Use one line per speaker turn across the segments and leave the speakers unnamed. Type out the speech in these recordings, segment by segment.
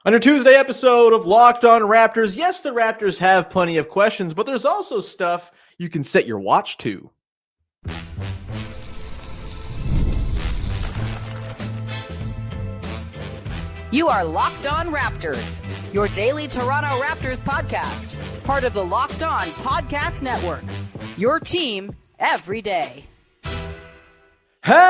On your Tuesday episode of Locked On Raptors, yes, the Raptors have plenty of questions, but there's also stuff you can set your watch to.
You are Locked On Raptors, your daily Toronto Raptors podcast, part of the Locked On Podcast Network, your team every day.
Hey,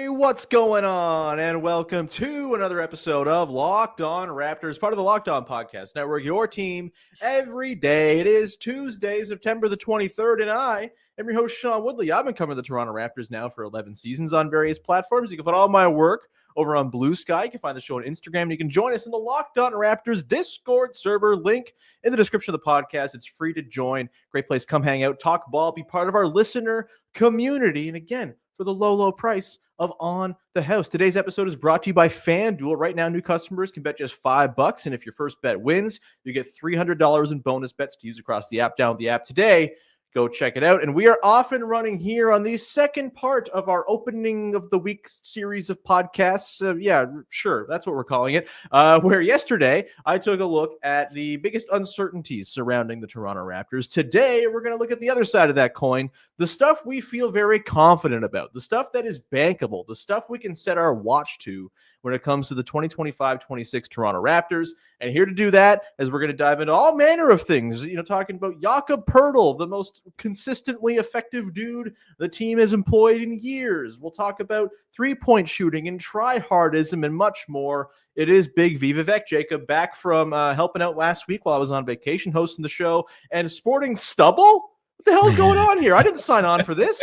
what's going on? And welcome to another episode of Locked On Raptors, part of the Locked On Podcast Network, your team every day. It is Tuesday, September the 23rd, and I am your host, Sean Woodley. I've been covering the Toronto Raptors now for 11 seasons on various platforms. You can find all my work over on Blue Sky. You can find the show on Instagram, and you can join us in the Locked On Raptors Discord server. Link in the description of the podcast. It's free to join. Great place. Come hang out, talk ball, be part of our listener community. And again, for the low, low price of On the House. Today's episode is brought to you by FanDuel. Right now, new customers can bet just $5. And if your first bet wins, you get $300 in bonus bets to use across the app. Download the app today. Go check it out. And we are off and running here on the second part of our opening of the week series of podcasts. Yeah, sure. That's what we're calling it. Where yesterday I took a look at the biggest uncertainties surrounding the Toronto Raptors. Today, we're going to look at the other side of that coin, the stuff we feel very confident about, the stuff that is bankable, the stuff we can set our watch to when it comes to the 2025-26 Toronto Raptors. And here to do that, as we're going to dive into all manner of things, talking about Jakob Poeltl, the most consistently effective dude the team has employed in years. We'll talk about three-point shooting and tryhardism and much more. It is Big V, Vivek Jacob, back from helping out last week while I was on vacation hosting the show and sporting stubble. What the hell's going on here? I didn't sign on for this.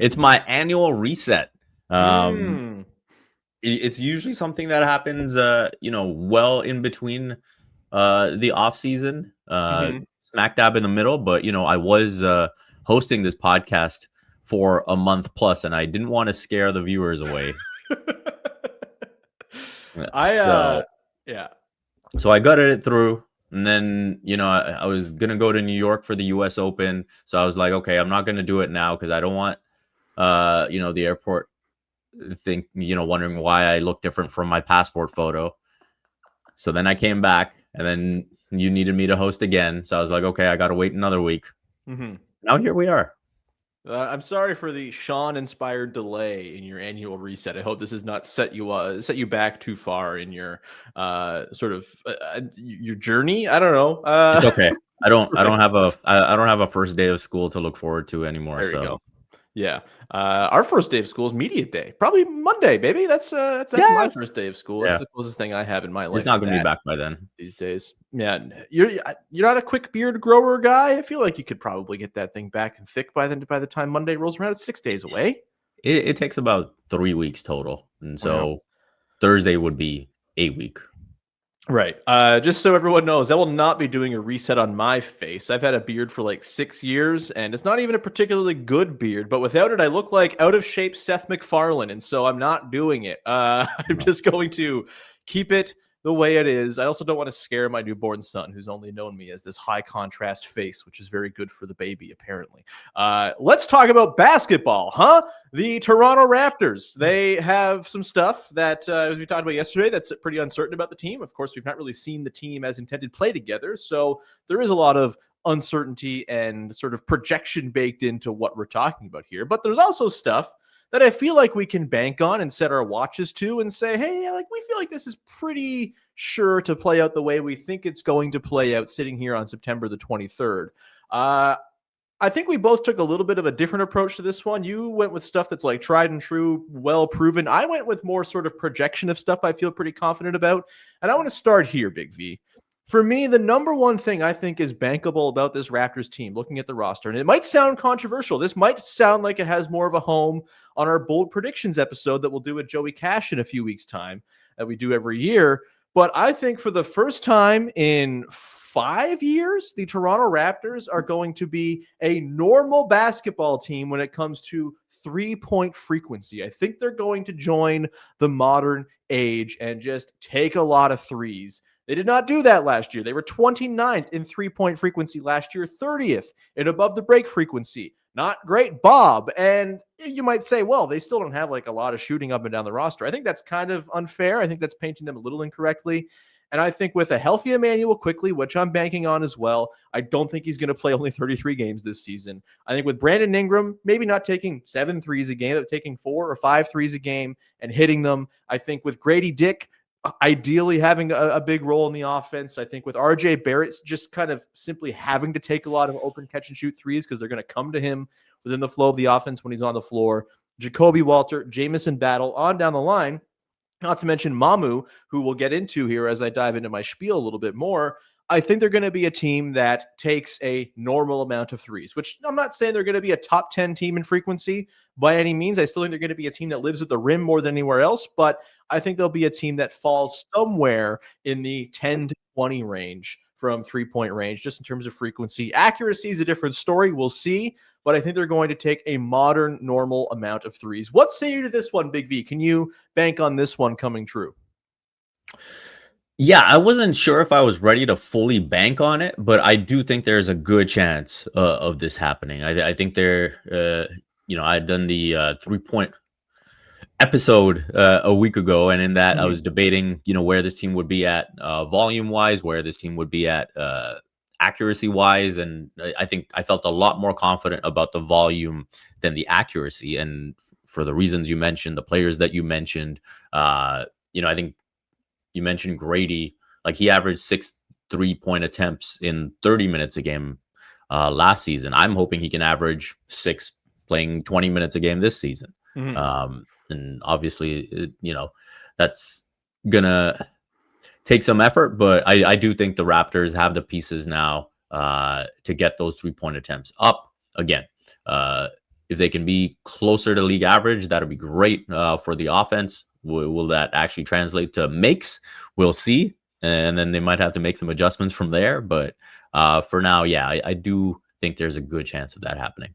It's my annual reset. It's usually something that happens, well in between the off season, smack dab in the middle. But, I was hosting this podcast for a month plus, and I didn't want to scare the viewers away. So I gutted it through. And then, I was going to go to New York for the US Open. So I was like, okay, I'm not going to do it now because I don't want, the airport wondering why I look different from my passport photo. So then I came back, and then you needed me to host again. So I was like, okay, I got to wait another week. Now here we are.
I'm sorry for the Sean-inspired delay in your annual reset. I hope this has not set you back too far in your your journey. I don't know.
It's okay. I don't have a first day of school to look forward to anymore.
There you go. Yeah. Our first day of school is media day. Probably Monday, baby. That's my first day of school. That's the closest thing I have in my life.
It's not going to be back by then
these days. Yeah. You're not a quick beard grower guy. I feel like you could probably get that thing back and thick by the time Monday rolls around. It's 6 days away.
It takes about 3 weeks total. And so Thursday would be a week.
Right. Just so everyone knows, I will not be doing a reset on my face. I've had a beard for like 6 years, and it's not even a particularly good beard, but without it, I look like out of shape Seth MacFarlane, and so I'm not doing it. I'm just going to keep it the way it is. I also don't want to scare my newborn son, who's only known me as this high contrast face, which is very good for the baby, apparently. Let's talk about basketball, huh? The Toronto Raptors, they have some stuff that, as we talked about yesterday, that's pretty uncertain about the team. Of course, we've not really seen the team as intended play together, so there is a lot of uncertainty and sort of projection baked into what we're talking about here. But there's also stuff that I feel like we can bank on and set our watches to and say, hey, we feel like this is pretty sure to play out the way we think it's going to play out sitting here on September the 23rd. I think we both took a little bit of a different approach to this one. You went with stuff that's like tried and true, well proven. I went with more sort of projection of stuff I feel pretty confident about. And I want to start here, Big V. For me, the number one thing I think is bankable about this Raptors team, looking at the roster, and it might sound controversial. This might sound like it has more of a home on our bold predictions episode that we'll do with Joey Cash in a few weeks' time that we do every year. But I think for the first time in 5 years, the Toronto Raptors are going to be a normal basketball team when it comes to three-point frequency. I think they're going to join the modern age and just take a lot of threes. They did not do that last year. They were 29th in three-point frequency last year, 30th in above the break frequency. not great Bob. And you might say, well, they still don't have like a lot of shooting up and down the roster. I think that's kind of unfair. I think that's painting them a little incorrectly. And I think with a healthy Emmanuel Quickly, which I'm banking on as well, I don't think he's going to play only 33 games this season. I think with Brandon Ingram, maybe not taking 7 threes a game, but taking 4 or 5 threes a game and hitting them. I think with Grady Dick, ideally having a big role in the offense. I think with RJ Barrett, just kind of simply having to take a lot of open catch and shoot threes because they're going to come to him within the flow of the offense when he's on the floor. Jakob Poeltl, Jamison Battle, on down the line. Not to mention Mamu, who we'll get into here as I dive into my spiel a little bit more. I think they're going to be a team that takes a normal amount of threes, which I'm not saying they're going to be a top 10 team in frequency by any means. I still think they're going to be a team that lives at the rim more than anywhere else, but I think they'll be a team that falls somewhere in the 10 to 20 range from three-point range, just in terms of frequency. Accuracy is a different story. We'll see. But I think they're going to take a modern, normal amount of threes. What say you to this one, Big V? Can you bank on this one coming true?
Yeah, I wasn't sure if I was ready to fully bank on it, but I do think there's a good chance of this happening. I think they're, I had done the 3-point episode a week ago, and in that I was debating, where this team would be at volume-wise, where this team would be at accuracy wise, and I think I felt a lot more confident about the volume than the accuracy. And for the reasons you mentioned, the players that you mentioned, I think you mentioned Grady, like he averaged 6 3-point attempts in 30 minutes a game last season. I'm hoping he can average 6 playing 20 minutes a game this season. And obviously, that's gonna take some effort, but I do think the Raptors have the pieces now to get those 3-point attempts up again. If they can be closer to league average, that'll be great for the offense. Will that actually translate to makes? We'll see. And then they might have to make some adjustments from there. But for now, yeah, I do think there's a good chance of that happening.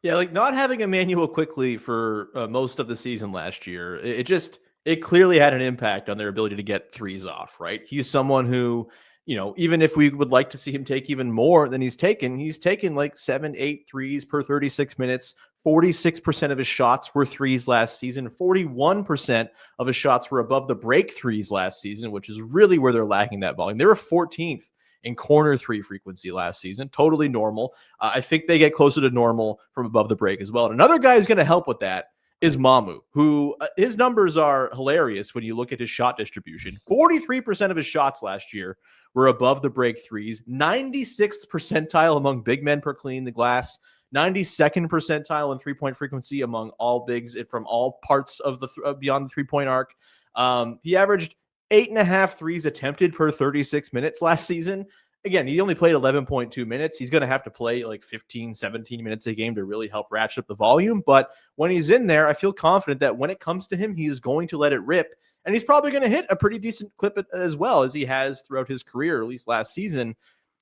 Yeah, like not having Emmanuel Quickly for most of the season last year, it clearly had an impact on their ability to get threes off, right? He's someone who, even if we would like to see him take even more than he's taken like 7, 8 threes per 36 minutes. 46% of his shots were threes last season. 41% of his shots were above the break threes last season, which is really where they're lacking that volume. They were 14th in corner 3 frequency last season. Totally normal. I think they get closer to normal from above the break as well. And another guy who's going to help with that is Mamu, who his numbers are hilarious when you look at his shot distribution. 43% of his shots last year were above the break threes, 96th percentile among big men per clean the glass, 92nd percentile in 3-point frequency among all bigs from all parts of the beyond the 3-point arc. He averaged 8.5 threes attempted per 36 minutes last season. Again, he only played 11.2 minutes. He's going to have to play like 15, 17 minutes a game to really help ratchet up the volume. But when he's in there, I feel confident that when it comes to him, he is going to let it rip. And he's probably going to hit a pretty decent clip as well as he has throughout his career, at least last season.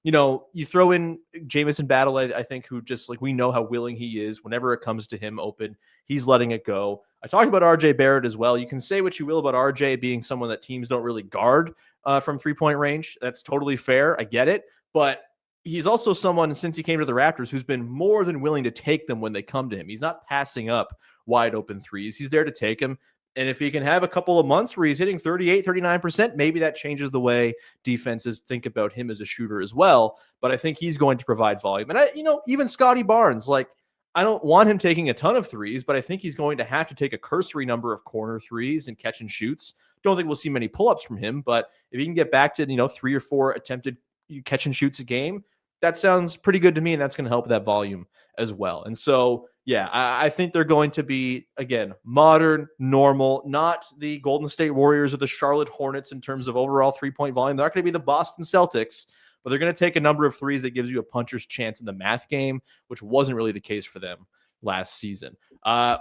You throw in Jamison Battle, I think, who just like we know how willing he is whenever it comes to him open, he's letting it go. I talked about RJ Barrett as well. You can say what you will about RJ being someone that teams don't really guard from 3-point range. That's totally fair. I get it. But he's also someone, since he came to the Raptors, who's been more than willing to take them when they come to him. He's not passing up wide open threes. He's there to take them. And if he can have a couple of months where he's hitting 38, 39%, maybe that changes the way defenses think about him as a shooter as well. But I think he's going to provide volume. And even Scotty Barnes, I don't want him taking a ton of threes, but I think he's going to have to take a cursory number of corner threes and catch and shoots. Don't think we'll see many pull-ups from him, but if he can get back to, 3 or 4 attempted catch and shoots a game, that sounds pretty good to me, and that's going to help with that volume as well. And so, yeah, I think they're going to be, again, modern, normal, not the Golden State Warriors or the Charlotte Hornets in terms of overall 3-point volume. They're not going to be the Boston Celtics, but they're going to take a number of threes that gives you a puncher's chance in the math game, which wasn't really the case for them last season.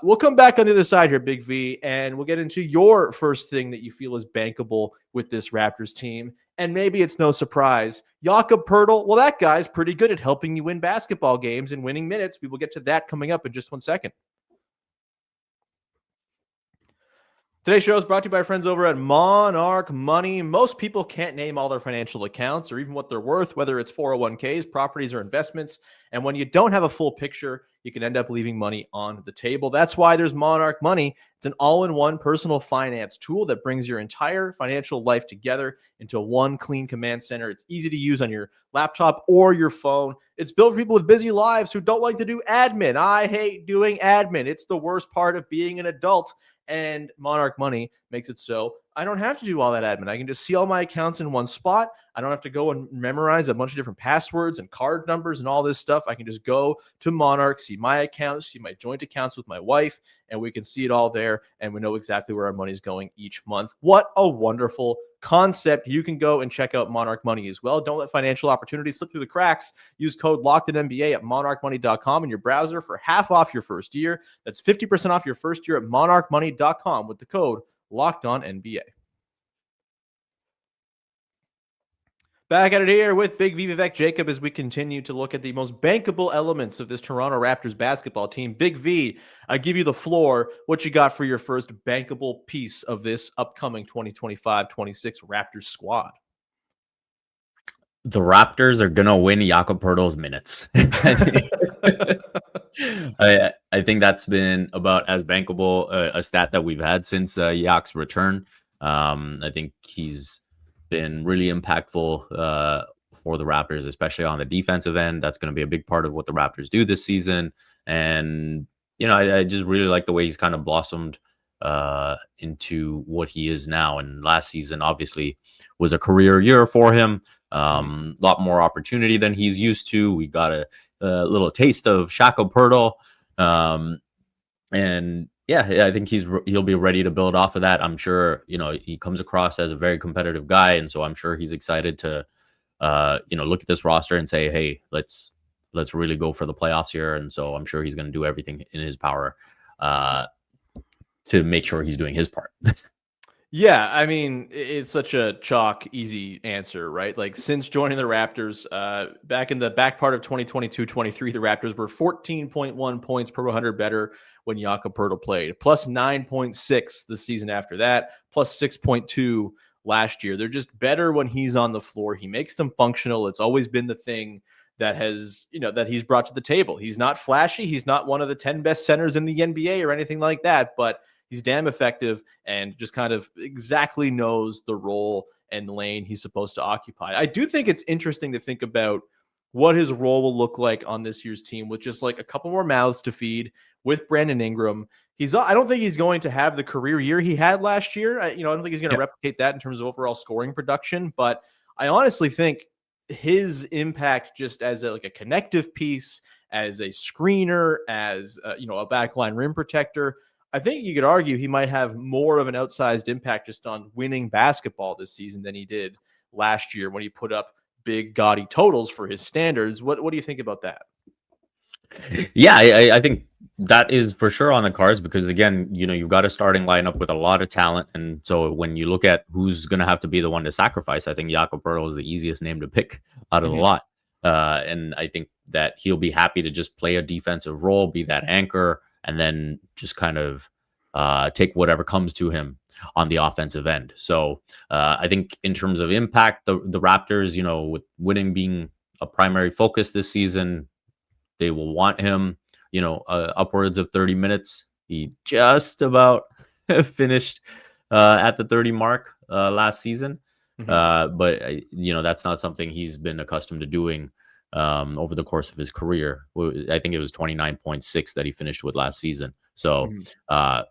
We'll come back on the other side here, Big V, and we'll get into your first thing that you feel is bankable with this Raptors team. And maybe it's no surprise. Jakob Poeltl, well, that guy's pretty good at helping you win basketball games and winning minutes. We will get to that coming up in just 1 second. Today's show is brought to you by our friends over at Monarch Money. Most people can't name all their financial accounts or even what they're worth, whether it's 401ks, properties, or investments. And when you don't have a full picture, you can end up leaving money on the table. That's why there's Monarch Money. It's an all-in-one personal finance tool that brings your entire financial life together into one clean command center. It's easy to use on your laptop or your phone. It's built for people with busy lives who don't like to do admin. I hate doing admin. It's the worst part of being an adult. And Monarch Money makes it so I don't have to do all that admin. I can just see all my accounts in one spot. I don't have to go and memorize a bunch of different passwords and card numbers and all this stuff. I can just go to Monarch, see my accounts, see my joint accounts with my wife, and we can see it all there, and we know exactly where our money is going each month. What a wonderful concept. You can go and check out Monarch Money as well. Don't let financial opportunities slip through the cracks. Use code LOCKEDONNBA at monarchmoney.com in your browser for half off your first year. That's 50% off your first year at monarchmoney.com with the code LOCKEDONNBA. Back at it here with Big V Vivek Jacob as we continue to look at the most bankable elements of this Toronto Raptors basketball team. Big V, I give you the floor. What you got for your first bankable piece of this upcoming 2025-26 Raptors squad?
The Raptors are going to win Jakob Poeltl's minutes. I think that's been about as bankable a stat that we've had since Jak's return. I think he's been really impactful for the Raptors, especially on the defensive end. That's going to be a big part of what the Raptors do this season. And, you know, I just really like the way he's kind of blossomed into what he is now. And last season, obviously, was a career year for him. A lot more opportunity than he's used to. We got a little taste of Jakob Poeltl. And yeah, I think he'll be ready to build off of that. I'm sure, you know, he comes across as a very competitive guy. And so I'm sure he's excited to, you know, look at this roster and say, hey, let's really go for the playoffs here. And so I'm sure he's going to do everything in his power to make sure he's doing his part.
Yeah, I mean, it's such a chalk, easy answer, right? Like, since joining the Raptors, back in the back part of 2022-23, the Raptors were 14.1 points per 100 better when Jakob Poeltl played, plus 9.6 the season after that, plus 6.2 last year. They're just better when he's on the floor. He makes them functional. It's always been the thing that has, you know, that he's brought to the table. He's not flashy. He's not one of the 10 best centers in the NBA or anything like that, but he's damn effective and just kind of exactly knows the role and lane he's supposed to occupy. I do think it's interesting to think about what his role will look like on this year's team with just like a couple more mouths to feed with Brandon Ingram. I don't think he's going to have the career year he had last year. I don't think he's going to replicate that in terms of overall scoring production, but I honestly think his impact just as a connective piece, as a screener, as a backline rim protector, I think you could argue he might have more of an outsized impact just on winning basketball this season than he did last year when he put up big, gaudy totals for his standards. What do you think about that?
Yeah, I think that is for sure on the cards because, again, you know, you've got a starting lineup with a lot of talent. And so when you look at who's going to have to be the one to sacrifice, I think Jakob Poeltl is the easiest name to pick out of the lot. And I think that he'll be happy to just play a defensive role, be that anchor, and then just kind of take whatever comes to him on the offensive end. So I think in terms of impact, the Raptors, you know, with winning being a primary focus this season, they will want him, you know, upwards of 30 minutes. He just about finished at the 30 mark last season. But, you know, that's not something he's been accustomed to doing over the course of his career. I think it was 29.6 that he finished with last season. So I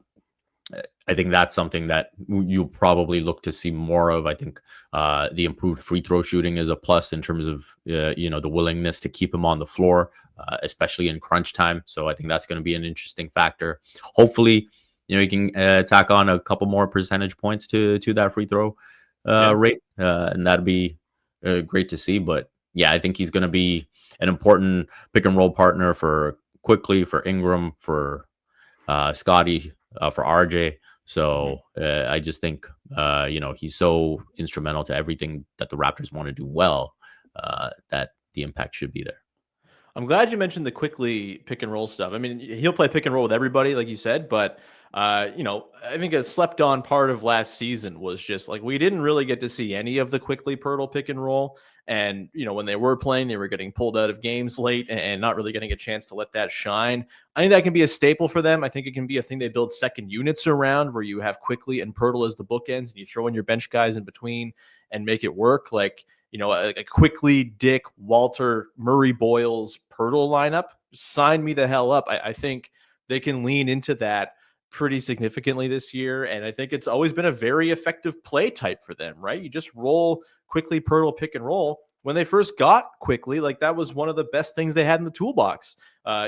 think that's something that you'll probably look to see more of. I think the improved free throw shooting is a plus in terms of, you know, the willingness to keep him on the floor, especially in crunch time. So I think that's going to be an interesting factor. Hopefully, you know, you can tack on a couple more percentage points to that free throw rate, and that'd be great to see. But yeah, I think he's going to be an important pick and roll partner for Quickly, for Ingram, for Scotty, for RJ. So I just think, you know, he's so instrumental to everything that the Raptors want to do well, that the impact should be there.
I'm glad you mentioned the quickly pick and roll stuff. I mean, he'll play pick and roll with everybody, like you said, but I think a slept on part of last season was just like we didn't really get to see any of the quickly Poeltl pick and roll. And when they were playing, they were getting pulled out of games late and not really getting a chance to let that shine. I think that can be a staple for them. I think it can be a thing they build second units around, where you have quickly and Poeltl as the bookends, and you throw in your bench guys in between and make it work. Like a quickly Dick, Walter, Murray, Boyles, Poeltl lineup, sign me the hell up. I think they can lean into that pretty significantly this year. And I think it's always been a very effective play type for them, right? You just roll quickly Poeltl pick and roll. When they first got quickly, like that was one of the best things they had in the toolbox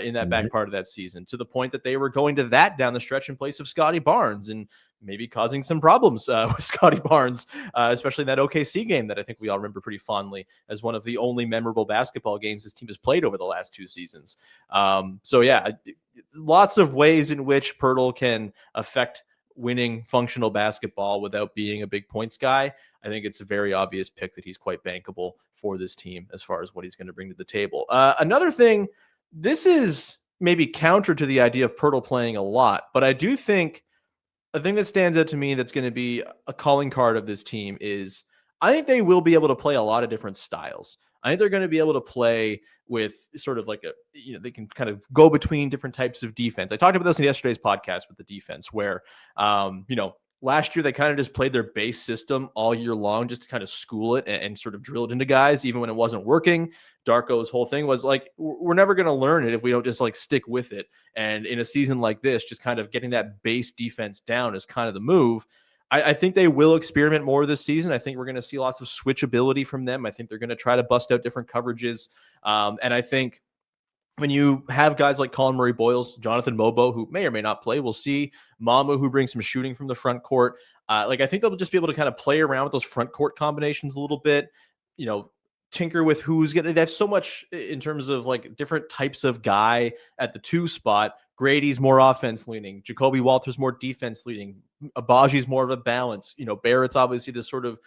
in that back part of that season, to the point that they were going to that down the stretch in place of Scotty Barnes, and maybe causing some problems with Scotty Barnes, especially in that OKC game that I think we all remember pretty fondly as one of the only memorable basketball games this team has played over the last 2 seasons. So yeah, lots of ways in which Poeltl can affect winning functional basketball without being a big points guy. I think it's a very obvious pick that he's quite bankable for this team as far as what he's going to bring to the table. Another thing, this is maybe counter to the idea of Poeltl playing a lot, but I do think a thing that stands out to me that's going to be a calling card of this team is I think they will be able to play a lot of different styles. I think they're going to be able to play with sort of like they can kind of go between different types of defense. I talked about this in yesterday's podcast with the defense where, last year they kind of just played their base system all year long just to kind of school it and sort of drill it into guys, even when it wasn't working. Darko's whole thing was like, we're never going to learn it if we don't just like stick with it. And in a season like this, just kind of getting that base defense down is kind of the move. I think they will experiment more this season. I think we're going to see lots of switchability from them. I think they're going to try to bust out different coverages. And I think when you have guys like Colin Murray Boyles, Jonathan Mobo, who may or may not play, we'll see Mamu, who brings some shooting from the front court. I think they'll just be able to kind of play around with those front court combinations a little bit, tinker with who's getting. They have so much in terms of like different types of guy at the 2 spot. Grady's more offense leaning. Jacoby Walters more defense leaning. Abaji's more of a balance. Barrett's obviously this sort of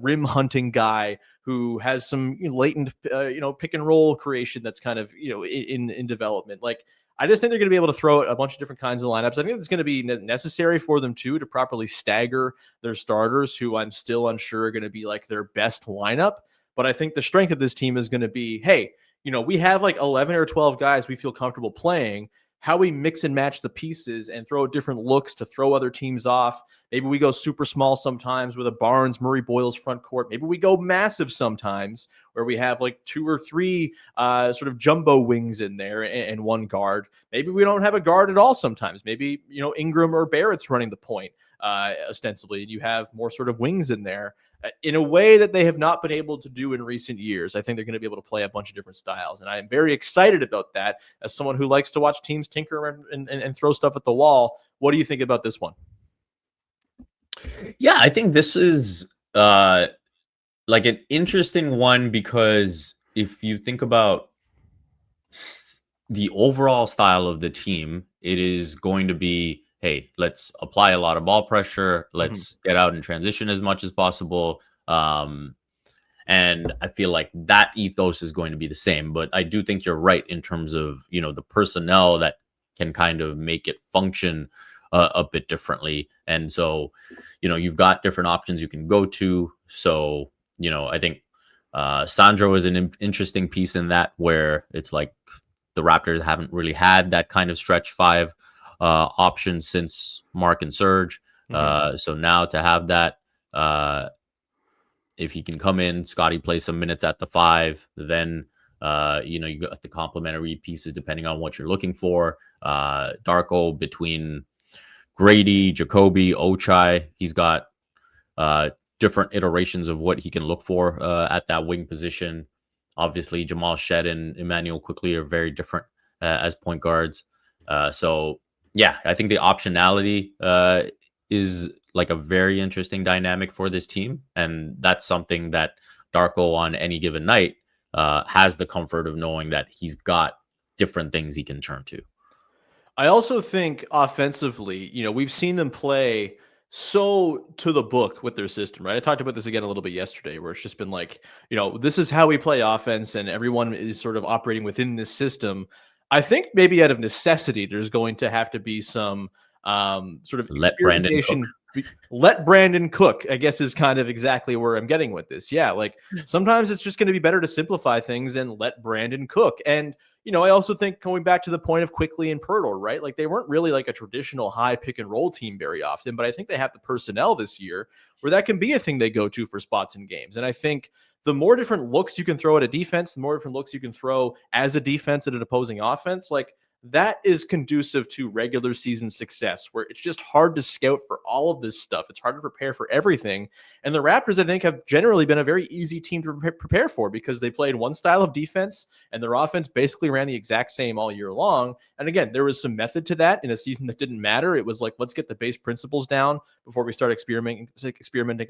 rim hunting guy who has some latent, pick and roll creation that's kind of, in development. Like, I just think they're going to be able to throw a bunch of different kinds of lineups. I think it's going to be necessary for them to properly stagger their starters, who I'm still unsure are going to be like their best lineup. But I think the strength of this team is going to be, hey, we have like 11 or 12 guys we feel comfortable playing. How we mix and match the pieces and throw different looks to throw other teams off. Maybe we go super small sometimes with a Barnes, Murray, Boyles front court. Maybe we go massive sometimes where we have like 2 or 3 sort of jumbo wings in there and one guard. Maybe we don't have a guard at all sometimes. Maybe, Ingram or Barrett's running the point ostensibly, and you have more sort of wings in there. In a way that they have not been able to do in recent years. I think they're going to be able to play a bunch of different styles. And I am very excited about that as someone who likes to watch teams tinker and throw stuff at the wall. What do you think about this one?
Yeah, I think this is like an interesting one, because if you think about the overall style of the team, it is going to be, hey, let's apply a lot of ball pressure. Let's get out and transition as much as possible. And I feel like that ethos is going to be the same. But I do think you're right in terms of, the personnel that can kind of make it function a bit differently. And so, you've got different options you can go to. So, I think Sandro is an interesting piece in that, where it's like the Raptors haven't really had that kind of stretch 5 options since Mark and Serge. So now to have that, if he can come in, Scotty plays some minutes at the 5, then you got the complementary pieces depending on what you're looking for. Darko between Grady, Jacoby, Ochai, he's got different iterations of what he can look for at that wing position. Obviously, Jamal Shed and Emmanuel quickly are very different as point guards. So yeah, I think the optionality is like a very interesting dynamic for this team. And that's something that Darko on any given night has the comfort of knowing that he's got different things he can turn to.
I also think offensively, we've seen them play so to the book with their system, right? I talked about this again a little bit yesterday, where it's just been like, this is how we play offense, and everyone is sort of operating within this system. I think maybe out of necessity, there's going to have to be some sort of
Let Brandon
experimentation. Let Brandon cook, I guess, is kind of exactly where I'm getting with this. Yeah, like sometimes it's just going to be better to simplify things and let Brandon cook. And I also think going back to the point of Quickly and Poeltl, right? Like they weren't really like a traditional high pick and roll team very often, but I think they have the personnel this year where that can be a thing they go to for spots in games. And I think the more different looks you can throw at a defense, the more different looks you can throw as a defense at an opposing offense, like that is conducive to regular season success, where it's just hard to scout for all of this stuff. It's hard to prepare for everything. And the Raptors, I think, have generally been a very easy team to prepare for because they played one style of defense and their offense basically ran the exact same all year long. And again, there was some method to that in a season that didn't matter. It was like, let's get the base principles down before we start experimenting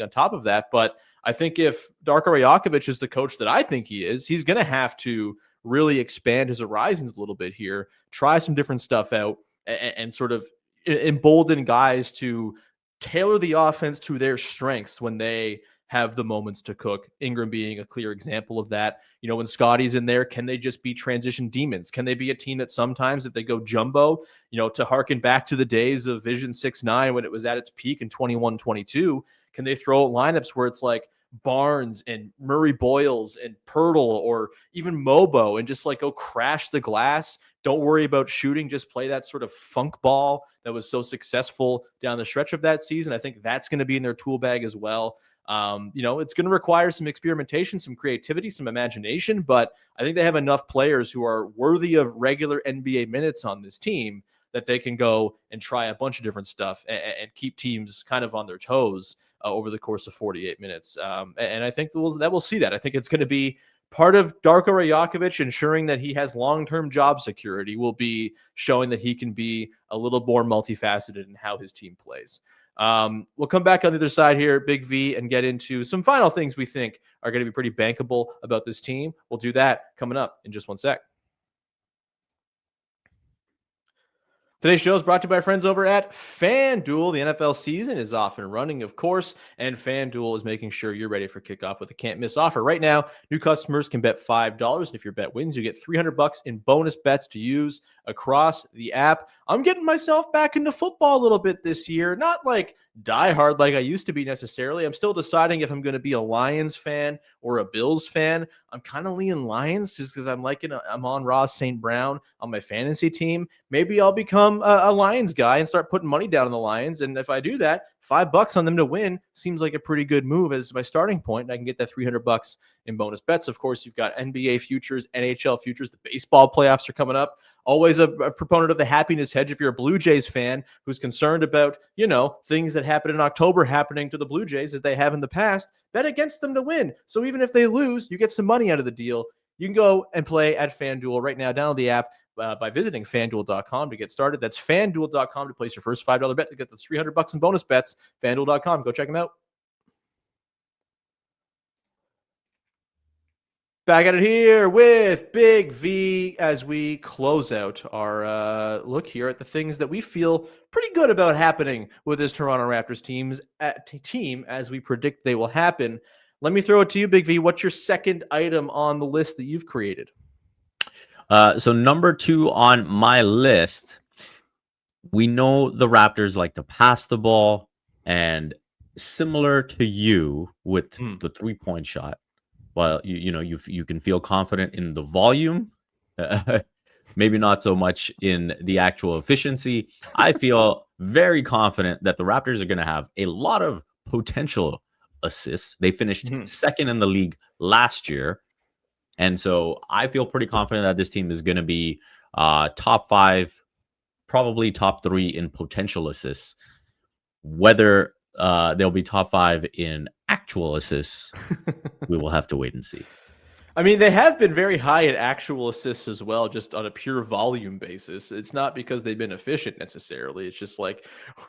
on top of that. But I think if Darko Rajakovic is the coach that I think he is, he's going to have to really expand his horizons a little bit here, try some different stuff out, and sort of embolden guys to tailor the offense to their strengths when they have the moments to cook. Ingram being a clear example of that. When Scotty's in there, can they just be transition demons? Can they be a team that sometimes if they go jumbo, to harken back to the days of Vision 6-9 when it was at its peak in 21-22, can they throw lineups where it's like Barnes and Murray Boyles and Poeltl or even Mobo and just like go crash the glass? Don't worry about shooting. Just play that sort of funk ball that was so successful down the stretch of that season. I think that's going to be in their tool bag as well. It's going to require some experimentation, some creativity, some imagination, but I think they have enough players who are worthy of regular NBA minutes on this team that they can go and try a bunch of different stuff and keep teams kind of on their toes over the course of 48 minutes. And I think that we'll see that. I think it's going to be part of Darko Rajakovic ensuring that he has long-term job security will be showing that he can be a little more multifaceted in how his team plays. We'll come back on the other side here, Big V, and get into some final things we think are going to be pretty bankable about this team. We'll do that coming up in just one sec. Today's show is brought to you by our friends over at FanDuel. The NFL season is off and running, of course, and FanDuel is making sure you're ready for kickoff with a can't-miss offer. Right now, new customers can bet $5, and if your bet wins, you get $300 in bonus bets to use across the app. I'm getting myself back into football a little bit this year, not like diehard like I used to be necessarily. I'm still deciding if I'm going to be a Lions fan or a Bills fan. I'm kind of leaning Lions just because I'm on Ross St. Brown on my fantasy team. Maybe I'll become a Lions guy and start putting money down on the Lions. And if I do that, $5 on them to win seems like a pretty good move as my starting point. And I can get that $300 in bonus bets. Of course, you've got NBA futures, NHL futures. The baseball playoffs are coming up. Always a proponent of the happiness hedge. If you're a Blue Jays fan who's concerned about, things that happen in October happening to the Blue Jays as they have in the past, bet against them to win. So even if they lose, you get some money out of the deal. You can go and play at FanDuel right now. Download the app by visiting FanDuel.com to get started. That's FanDuel.com to place your first $5 bet to get the $300 in bonus bets. FanDuel.com. Go check them out. Back at it here with Big V as we close out our look here at the things that we feel pretty good about happening with this Toronto Raptors team as we predict they will happen. Let me throw it to you, Big V. What's your second item on the list that you've created?
So number 2 on my list, we know the Raptors like to pass the ball, and similar to you with the 3-point shot. Well, you can feel confident in the volume, maybe not so much in the actual efficiency. I feel very confident that the Raptors are going to have a lot of potential assists. They finished second in the league last year. And so I feel pretty confident that this team is going to be top 5, probably top 3 in potential assists. Whether they'll be top 5 in actual assists, we will have to wait and see.
I mean, they have been very high in actual assists as well, just on a pure volume basis. It's not because they've been efficient necessarily. It's just like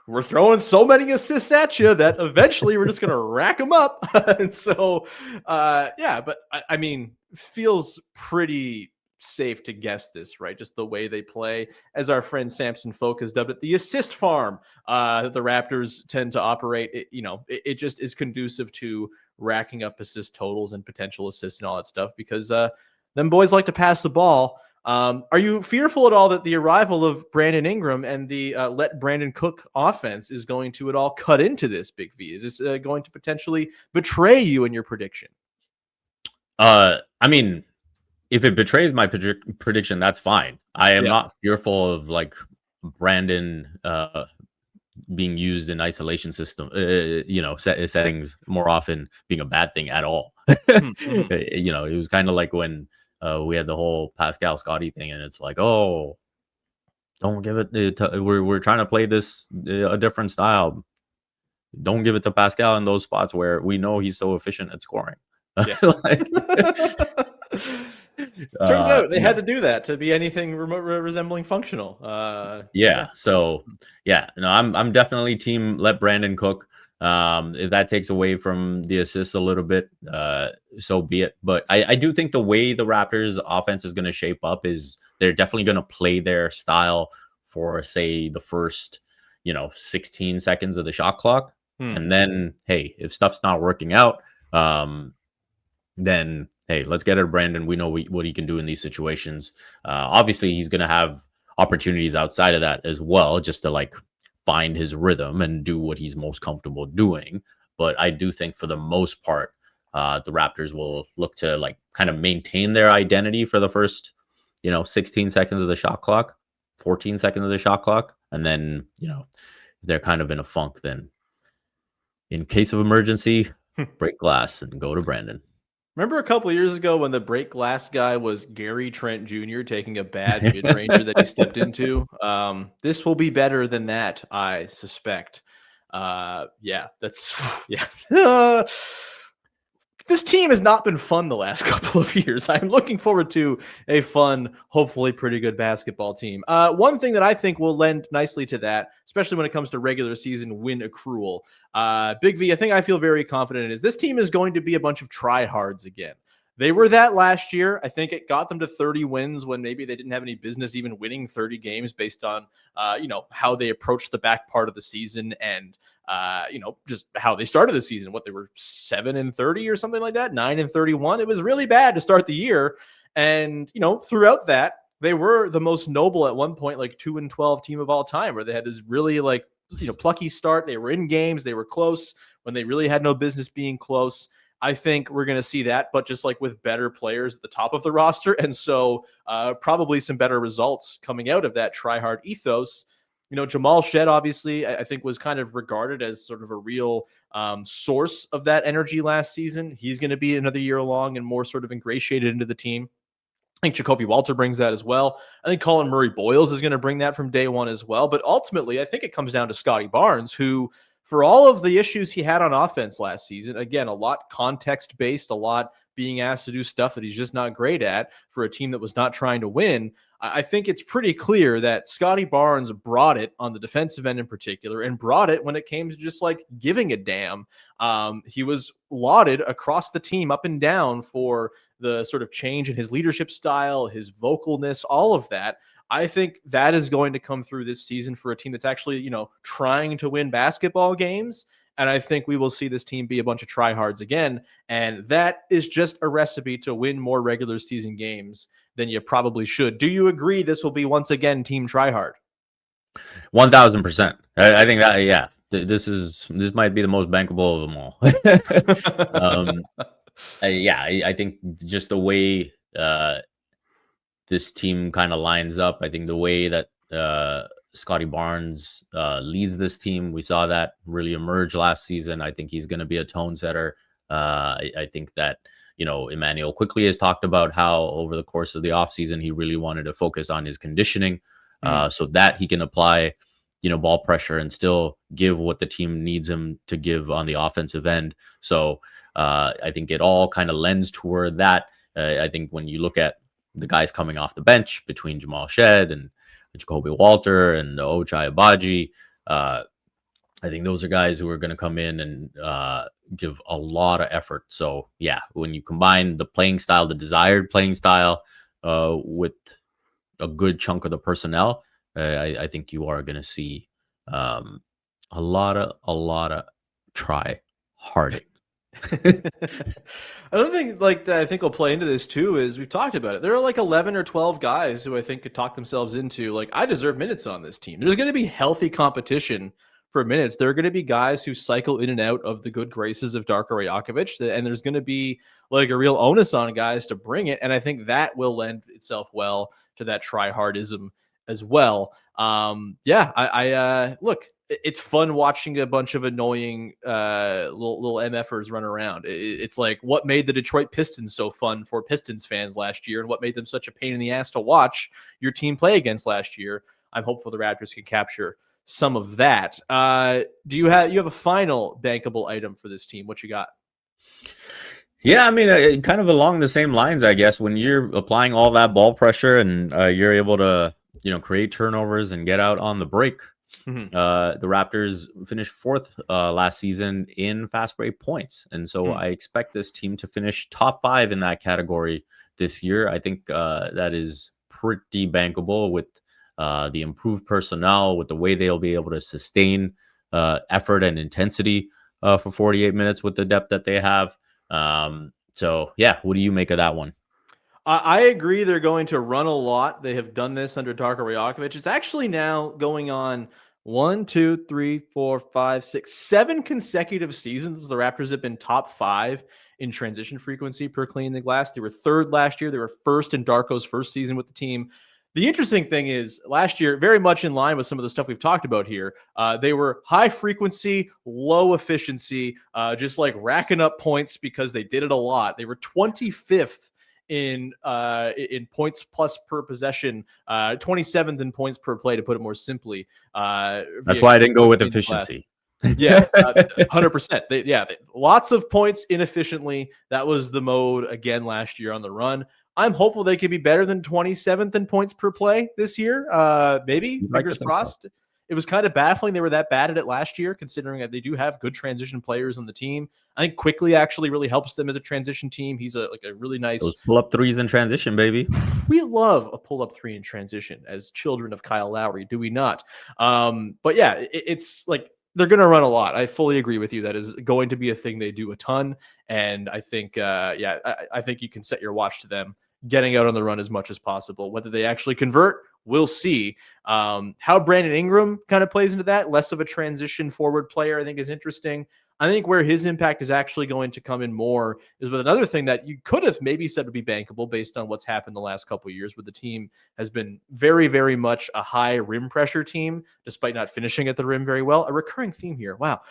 we're throwing so many assists at you that eventually we're just going to rack them up. And so, but I mean, feels pretty safe to guess this, right? Just the way they play, as our friend Samson Folk has dubbed it, the assist farm that the Raptors tend to operate. It just is conducive to racking up assist totals and potential assists and all that stuff because them boys like to pass the ball. Are you fearful at all that the arrival of Brandon Ingram and the let Brandon cook offense is going to at all cut into this, Big V? Is this going to potentially betray you in your prediction?
I mean, if it betrays my prediction, that's fine. I am not fearful of like Brandon being used in isolation system, settings more often being a bad thing at all. It was kind of like when we had the whole Pascal Scotty thing, and it's like, oh, don't give it. We're trying to play this a different style. Don't give it to Pascal in those spots where we know he's so efficient at scoring. Yeah.
Turns out they had to do that to be anything resembling functional.
So I'm definitely team let Brandon cook. If that takes away from the assists a little bit, so be it. But I do think the way the Raptors offense is going to shape up is they're definitely going to play their style for, say, the first 16 seconds of the shot clock. And then, hey, if stuff's not working out, then hey, let's get it to Brandon. We know what he can do in these situations. Obviously, he's going to have opportunities outside of that as well, just to like find his rhythm and do what he's most comfortable doing. But I do think for the most part, the Raptors will look to like kind of maintain their identity for the first, 16 seconds of the shot clock, 14 seconds of the shot clock. And then, if they're kind of in a funk, then in case of emergency, break glass and go to Brandon.
Remember a couple of years ago when the break glass guy was Gary Trent Jr. taking a bad mid-ranger that he stepped into? This will be better than that, I suspect. This team has not been fun the last couple of years. I'm looking forward to a fun, hopefully pretty good basketball team. One thing that I think will lend nicely to that, especially when it comes to regular season win accrual, Big V, I feel very confident in is this team is going to be a bunch of tryhards again. They were that last year. I think it got them to 30 wins when maybe they didn't have any business even winning 30 games based on, how they approached the back part of the season and, just how they started the season. What they were 7-30 or something like that, 9-31. It was really bad to start the year. And, throughout that, they were the most noble at one point, like 2-12 team of all time, where they had this really like, plucky start. They were in games. They were close when they really had no business being close. I think we're going to see that, but just like with better players at the top of the roster. And so probably some better results coming out of that Tryhard ethos. Jamal Shed, obviously, I think was kind of regarded as sort of a real source of that energy last season. He's going to be another year along and more sort of ingratiated into the team. I think Jakob Poeltl brings that as well. I think Colin Murray-Boyles is going to bring that from day one as well. But ultimately, I think it comes down to Scotty Barnes, who, for all of the issues he had on offense last season, again, a lot context-based, a lot being asked to do stuff that he's just not great at for a team that was not trying to win. I think it's pretty clear that Scotty Barnes brought it on the defensive end in particular and brought it when it came to just like giving a damn. He was lauded across the team up and down for the sort of change in his leadership style, his vocalness, all of that. I think that is going to come through this season for a team that's actually, trying to win basketball games. And I think we will see this team be a bunch of tryhards again. And that is just a recipe to win more regular season games than you probably should. Do you agree this will be once again team tryhard?
1000%. I think that, this might be the most bankable of them all. I think just the way this team kind of lines up, I think the way that Scotty Barnes leads this team, we saw that really emerge last season. I think he's going to be a tone setter. I think that, Emmanuel quickly has talked about how over the course of the offseason, he really wanted to focus on his conditioning so that he can apply, ball pressure and still give what the team needs him to give on the offensive end. So I think it all kind of lends toward that. I think when you look at the guys coming off the bench between Jamal Shed and Jakob Poeltl and Ochai Agbaji, I think those are guys who are going to come in and give a lot of effort. So, when you combine the playing style, the desired playing style, with a good chunk of the personnel, I think you are going to see a lot of try harding.
Another thing like that I think will play into this too is we've talked about it. There are like 11 or 12 guys who I think could talk themselves into like I deserve minutes on this team. There's going to be healthy competition for minutes. There are going to be guys who cycle in and out of the good graces of Darko Rajakovic, and there's going to be like a real onus on guys to bring it. And I think that will lend itself well to that tryhardism as well. I look, it's fun watching a bunch of annoying little MFers run around. It's like what made the Detroit Pistons so fun for Pistons fans last year and what made them such a pain in the ass to watch your team play against last year. I'm hopeful the Raptors can capture some of that. Do you have a final bankable item for this team? What you got?
Yeah, I mean, kind of along the same lines, I guess, when you're applying all that ball pressure and you're able to, create turnovers and get out on the break. Mm-hmm. The Raptors finished 4th last season in fast break points. And so I expect this team to finish top 5 in that category this year. I think that is pretty bankable with the improved personnel, with the way they'll be able to sustain effort and intensity for 48 minutes with the depth that they have. So, yeah, what do you make of that one?
I agree they're going to run a lot. They have done this under Darko Rajakovic. It's actually now going on 1, 2, 3, 4, 5, 6, 7 consecutive seasons. The Raptors have been top 5 in transition frequency per clean the glass. They were 3rd last year. They were 1st in Darko's first season with the team. The interesting thing is last year, very much in line with some of the stuff we've talked about here, they were high frequency, low efficiency, just like racking up points because they did it a lot. They were 25th in points plus per possession, 27th in points per play, to put it more simply.
That's why I didn't go with efficiency.
Yeah, 100%. Lots of points inefficiently. That was the mode again last year on the run. I'm hopeful they could be better than 27th in points per play this year. Maybe, fingers crossed. So. It was kind of baffling they were that bad at it last year, considering that they do have good transition players on the team. I think Quickly actually really helps them as a transition team. He's a really nice...
Those pull-up threes in transition, baby.
We love a pull-up 3 in transition as children of Kyle Lowry, do we not? But yeah, it's like they're going to run a lot. I fully agree with you. That is going to be a thing they do a ton. And I think, I think you can set your watch to them getting out on the run as much as possible. Whether they actually convert, we'll see. How Brandon Ingram kind of plays into that, less of a transition forward player, I think is interesting. I think where his impact is actually going to come in more is with another thing that you could have maybe said would be bankable based on what's happened the last couple of years, where the team has been very, very much a high rim pressure team, despite not finishing at the rim very well. A recurring theme here. Wow.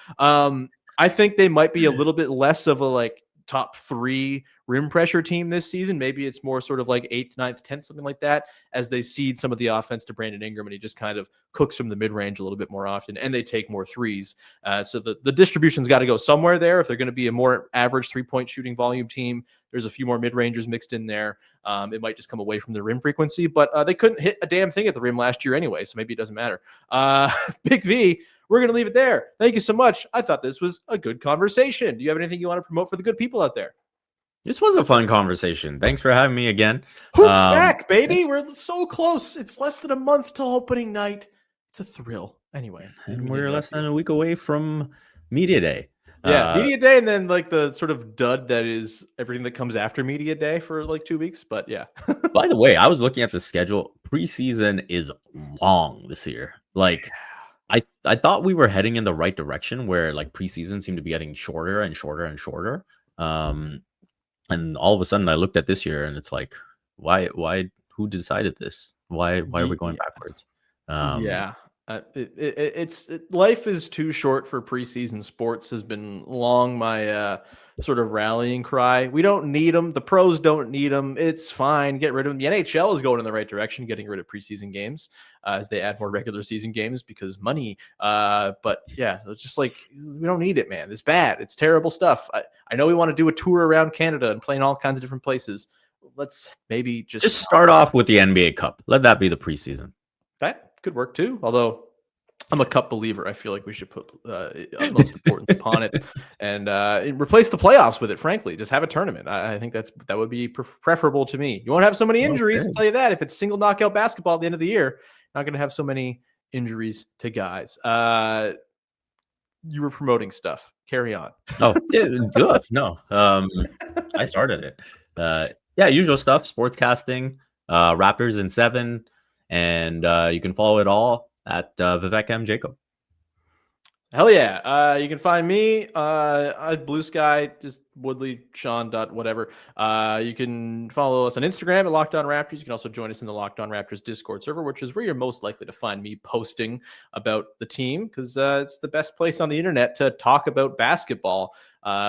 I think they might be a little bit less of a top 3 rim pressure team this season. Maybe it's more sort of like 8th, 9th, 10th, something like that, as they cede some of the offense to Brandon Ingram, and he just kind of cooks from the mid-range a little bit more often, and they take more threes. So the distribution's got to go somewhere there. If they're going to be a more average 3-point shooting volume team, there's a few more mid-rangers mixed in there. It might just come away from the rim frequency, but they couldn't hit a damn thing at the rim last year anyway, so maybe it doesn't matter. Big V, we're going to leave it there. Thank you so much. I thought this was a good conversation. Do you have anything you want to promote for the good people out there?
This was a fun conversation. Thanks for having me again.
Hoops back, baby. We're so close. It's less than a month till opening night. It's a thrill. Anyway.
And we're less than a week away from Media Day.
Yeah, Media Day, and then the sort of dud that is everything that comes after Media Day for 2 weeks. But yeah.
By the way, I was looking at the schedule. Preseason is long this year. I thought we were heading in the right direction where preseason seemed to be getting shorter and shorter and shorter. And all of a sudden I looked at this year and it's like, why, who decided this? Why are we going backwards?
Life is too short for preseason sports has been long my sort of rallying cry. We don't need them. The pros don't need them. It's fine. Get rid of them. The NHL is going in the right direction, getting rid of preseason games as they add more regular season games because money. But yeah, it's just we don't need it, man. It's bad. It's terrible stuff. I know we want to do a tour around Canada and play in all kinds of different places. Let's maybe just
start off with the NBA Cup. Let that be the preseason.
That could work too. Although I'm a cup believer. I feel like we should put utmost importance upon it and replace the playoffs with it. Frankly, just have a tournament. I think that would be preferable to me. You won't have so many injuries. I'll tell you that. If it's single knockout basketball at the end of the year, not going to have so many injuries to guys. You were promoting stuff. Carry on.
Oh, yeah, good. No, I started it. Yeah, usual stuff. Sportscasting, Raptors in 7, and you can follow it all at Vivek Jacob.
Hell yeah. You can find me Blue Sky, just Woodley, Sean, whatever. You can follow us on Instagram at Locked On Raptors. You can also join us in the Locked On Raptors Discord server, which is where you're most likely to find me posting about the team, because it's the best place on the internet to talk about basketball,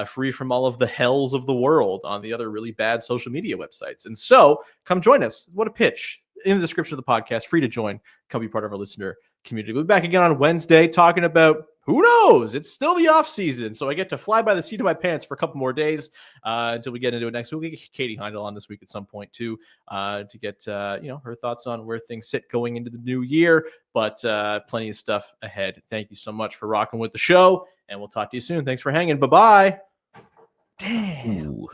free from all of the hells of the world on the other really bad social media websites. And so come join us. What a pitch. In the description of the podcast, free to join. Come be part of our listener community. We'll be back again on Wednesday talking about who knows? It's still the off season, so I get to fly by the seat of my pants for a couple more days until we get into it next week. We'll get Katie Heindel on this week at some point too to get her thoughts on where things sit going into the new year. But plenty of stuff ahead. Thank you so much for rocking with the show, and we'll talk to you soon. Thanks for hanging. Bye bye. Damn. Ooh.